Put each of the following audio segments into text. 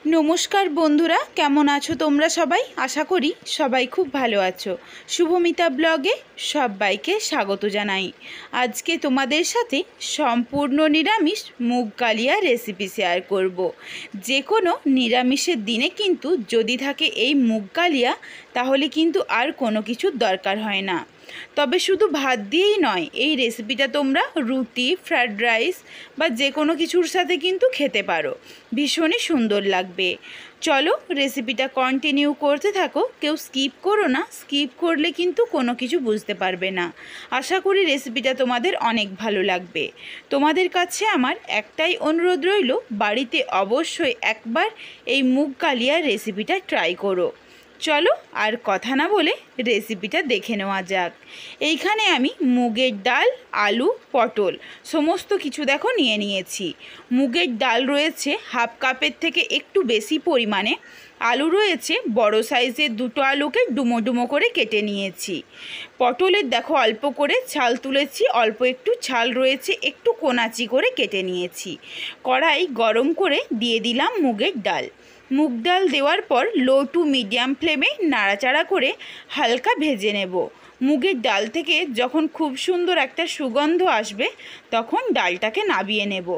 नमस्कार बंधुरा केमन आछो तोमरा सबाई आशा करी सबाई खूब भालो आछो। शुभमिता ब्लगे सबाइके स्वागत जानाई। आज के तोमादेर साथे सम्पूर्ण निरामिष मुग कालिया रेसिपि शेयर करब। जे कोनो निरामिषेर दिने किन्तु जदि थाके एई मुग कालिया ताहले किन्तु आर कोनो किछुर दरकार हय ना। तबे शुधु भात दिएई नय, एई रेसिपिटा तोमरा रुटी फ्राइड राइस बा जे कोनो किछुर साथे किन्तु खेते पारो, भीषणই सुंदर लागबे। चलो रेसिपिटा कन्टिन्यू करते थाको, केउ स्किप करो ना, स्किप करले किन्तु कोनो किछु बुझते पारबे ना। आशा करी रेसिपिटा तोमादेर अनेक भालो लागबे। तोमादेर काछे आमार एकटाई अनुरोध रइलो, बाड़ीते अवश्यई एकबार एई मुग कालिया रेसिपिटा ट्राई करो। चलो और कथा ना बोले रेसिपिटा देखे नेওয়া যাক। এইখানে আমি মুগের ডাল आलू पटल समस्त किछु देखो निये निয়েছি। মুগের ডাল রয়েছে हाफ কাপের থেকে একটু বেশি পরিমাণে, आलू রয়েছে বড় সাইজের দুটো আলুকে ডুমো ডুমো করে কেটে নিয়েছি। পটলের দেখো অল্প করে ছাল তুলেছি, অল্প একটু ছাল রয়েছে একটু কোনাচি করে কেটে নিয়েছি। কড়াই গরম করে দিয়ে দিলাম মুগের ডাল। মুগ ডাল দেওয়ার পর লো টু মিডিয়াম फ्लेमे नाड़ाचाड़ा करे हालका भेजे नेब। मुगेर डाल थेके जखन खूब सुंदर एकटा सुगंध आसबे तखन डालटाके नामिये नेब।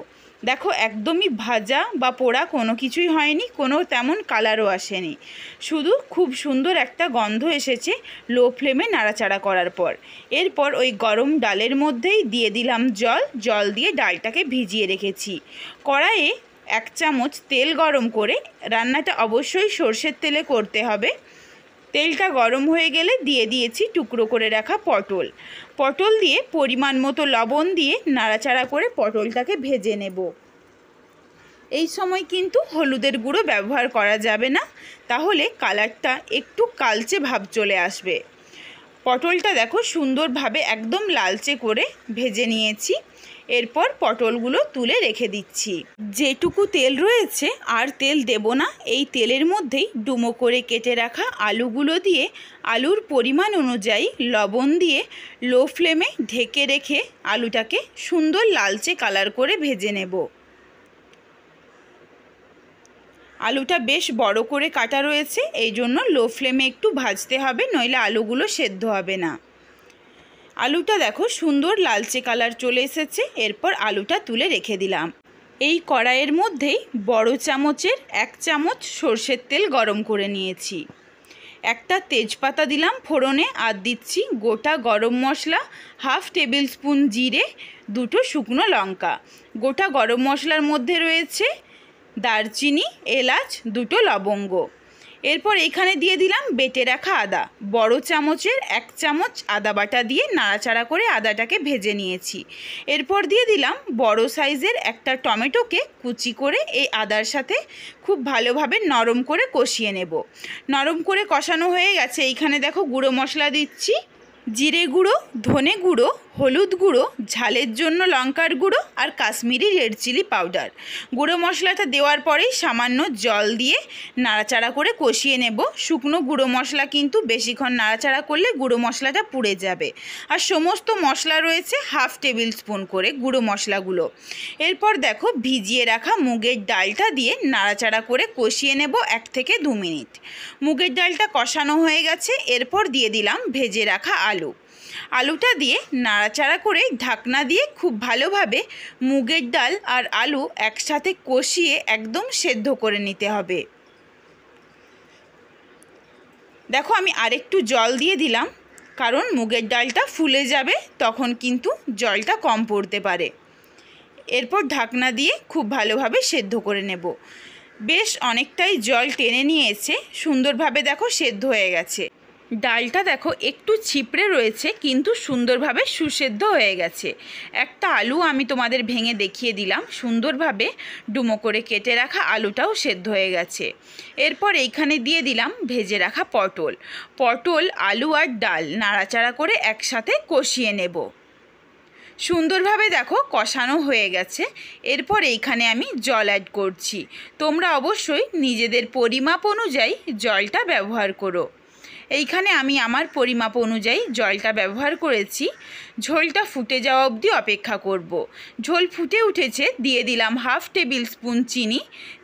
देखो एकदमই भाजा बा पोड़ा कोनो किछुई हयनि, कोनो तेमन कालारो आसेनि, शुधु खूब सुंदर एकटा गन्ध एसेছে लो फ्लेमे नाड़ाचाड़ा करार पर। एरपर ओई गरम डालेर मध्येई दिए दिलाम जल। जल दिए डालटाके भिजिए रेखेছি। कड़ाइए एक चामच तेल गरम करे, रान्नाटा अवश्यई सर्षेर तेले करते हबे। तेलटा गरम हो गेले दिए दिएछि टुकरो करे रखा पटल। पटल दिए परिमाण मतो लवण दिए नाड़ाचाड़ा करे पटलटाके भेजे नेब। এই সময় কিন্তু হলুদের গুঁড়ো ব্যবহার করা যাবে না, তাহলে কালারটা একটু কালচে ভাব চলে আসবে। পটলটা দেখো সুন্দরভাবে একদম লালচে করে ভেজে নিয়েছি। এরপর পটলগুলো তুলে রেখে দিচ্ছি। যেটুকু তেল রয়েছে আর তেল দেব না, এই তেলের মধ্যেই ডুমো করে কেটে রাখা আলুগুলো দিয়ে আলুর পরিমাণ অনুযায়ী লবণ দিয়ে লো ফ্লেমে ঢেকে রেখে আলুটাকে সুন্দর লালচে কালার করে ভেজে নেব। আলুটা বেশ বড় করে কাটা রয়েছে, এই জন্য লো ফ্লেমে একটু ভাজতে হবে, নইলে আলুগুলো সেদ্ধ হবে না। আলুটা দেখো সুন্দর লালচে কালার চলে এসেছে। এরপর আলুটা তুলে রেখে দিলাম। এই কড়াইয়ের মধ্যেই বড় চামচের এক চামচ সরষের তেল গরম করে নিয়েছি। একটা তেজপাতা দিলাম ফোড়নে, আর দিচ্ছি গোটা গরম মশলা, হাফ টেবিল স্পুন জিরে, দুটো শুকনো লঙ্কা। গোটা গরম মশলার মধ্যে রয়েছে দারচিনি, এলাচ, দুটো লবঙ্গ। এরপর এখানে দিয়ে দিলাম বেটে রাখা আদা। বড় চামচের এক চামচ আদা বাটা দিয়ে নাড়াচাড়া করে আদাটাকে ভেজে নিয়েছি। এরপর দিয়ে দিলাম বড় সাইজের একটা টমেটোকে কুচি করে এই আদার সাথে খুব ভালোভাবে নরম করে কষিয়ে নেব। নরম করে কষানো হয়ে গেছে। এইখানে দেখো গুঁড়ো মশলা দিচ্ছি, জিরে গুঁড়ো, ধনে গুঁড়ো, হলুদ গুঁড়ো, ঝালের জন্য লঙ্কার গুঁড়ো আর কাশ্মীরি রেড চিলি পাউডার। গুঁড়ো মশলাটা দেওয়ার পরেই সামান্য জল দিয়ে নাড়াচাড়া করে কষিয়ে নেব। শুকনো গুঁড়ো মশলা কিন্তু বেশিক্ষণ নাড়াচাড়া করলে গুঁড়ো মশলাটা পুড়ে যাবে। আর সমস্ত মশলা রয়েছে হাফ টেবিল স্পুন করে গুঁড়ো মশলাগুলো। এরপর দেখো ভিজিয়ে রাখা মুগের ডালটা দিয়ে নাড়াচাড়া করে কষিয়ে নেব 1 থেকে 2 মিনিট। মুগের ডালটা কষানো হয়ে গেছে। এরপর দিয়ে দিলাম ভেজে রাখা আলু। আলুটা দিয়ে নাড়াচাড়া করে ঢাকনা দিয়ে খুব ভালোভাবে মুগের ডাল আর আলু একসাথে কষিয়ে একদম সেদ্ধ করে নিতে হবে। দেখো আমি আরেকটু জল দিয়ে দিলাম, কারণ মুগের ডালটা ফুলে যাবে, তখন কিন্তু জলটা কম পড়তে পারে। এরপর ঢাকনা দিয়ে খুব ভালোভাবে সেদ্ধ করে নেব। বেশ অনেকটাই জল টেনে নিয়েছে, সুন্দরভাবে দেখো সেদ্ধ হয়ে গেছে। ডালটা দেখো একটু ছিপড়ে রয়েছে কিন্তু সুন্দরভাবে সুসেদ্ধ হয়ে গেছে। একটা আলু আমি তোমাদের ভেঙে দেখিয়ে দিলাম, সুন্দরভাবে ডুমো করে কেটে রাখা আলুটাও সেদ্ধ হয়ে গেছে। এরপর এইখানে দিয়ে দিলাম ভেজে রাখা পটল। পটল, আলু আর ডাল নাড়াচাড়া করে একসাথে কষিয়ে নেব। সুন্দরভাবে দেখো কষানো হয়ে গেছে। এরপর এইখানে আমি জল অ্যাড করছি। তোমরা অবশ্যই নিজেদের পরিমাপ অনুযায়ী জলটা ব্যবহার করো। এইখানে আমি আমার পরিমাপ অনুযায়ী জলটা ব্যবহার করেছি। ঝোলটা ফুটে যাওয়া অবধি অপেক্ষা করব। ঝোল ফুটে উঠেছে, দিয়ে দিলাম 1/2 টেবিল স্পুন চিনি,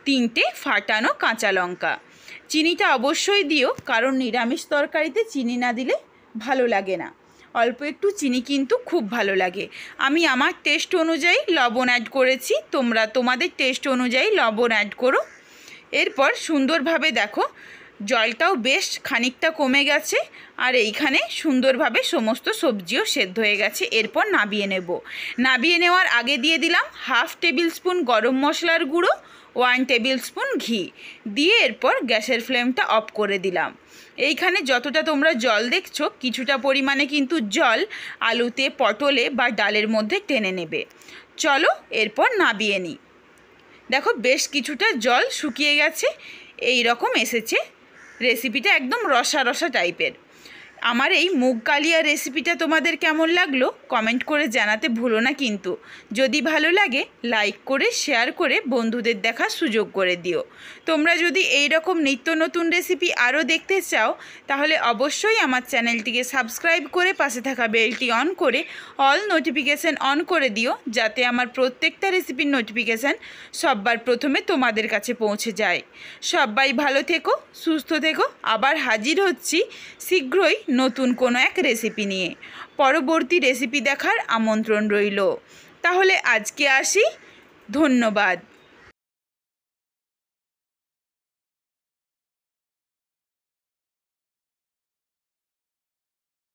3টে ফাটানো কাঁচা লঙ্কা। চিনিটা অবশ্যই দিও, কারণ নিরামিষ তরকারিতে চিনি না দিলে ভালো লাগে না। অল্প একটু চিনি কিন্তু খুব ভালো লাগে। আমি আমার টেস্ট অনুযায়ী লবণ অ্যাড করেছি, তোমরা তোমাদের টেস্ট অনুযায়ী লবণ অ্যাড করো। এরপর সুন্দরভাবে দেখো জলটাও বেশ খানিকটা কমে গেছে, আর এইখানে সুন্দরভাবে সমস্ত সবজিও সেদ্ধ হয়ে গেছে। এরপর নাবিয়ে নেব। নাবিয়ে নেওয়ার আগে দিয়ে দিলাম 1/2 টেবিল স্পুন গরম মশলার গুঁড়ো, 1 টেবিল স্পুন ঘি দিয়ে এরপর গ্যাসের ফ্লেমটা অফ করে দিলাম। এইখানে যতটা তোমরা জল দেখছো, কিছুটা পরিমাণে কিন্তু জল আলুতে, পটলে বা ডালের মধ্যে টেনে নেবে। চলো এরপর নাবিয়ে নিই। দেখো বেশ কিছুটা জল শুকিয়ে গেছে, এই রকম এসেছে। রেসিপিটা একদম রসা রসা টাইপের। আমার এই মুগ কালিয়া রেসিপিটা তোমাদের কেমন লাগলো কমেন্ট করে জানাতে ভুলো না কিন্তু। যদি ভালো লাগে লাইক করে শেয়ার করে বন্ধুদের দেখার সুযোগ করে দিও। তোমরা যদি এই রকম নিত্য নতুন রেসিপি আরও দেখতে চাও, তাহলে অবশ্যই আমার চ্যানেলটিকে সাবস্ক্রাইব করে পাশে থাকা বেলটি অন করে অল নোটিফিকেশান অন করে দিও, যাতে আমার প্রত্যেকটা রেসিপির নোটিফিকেশান সবার প্রথমে তোমাদের কাছে পৌঁছে যায়। সবাই ভালো থেকো, সুস্থ থেকো। আবার হাজির হচ্ছি শীঘ্রই নতুন কোনো এক রেসিপি নিয়ে। পরবর্তী রেসিপি দেখার আমন্ত্রণ রইল। তাহলে আজকে আসি, ধন্যবাদ।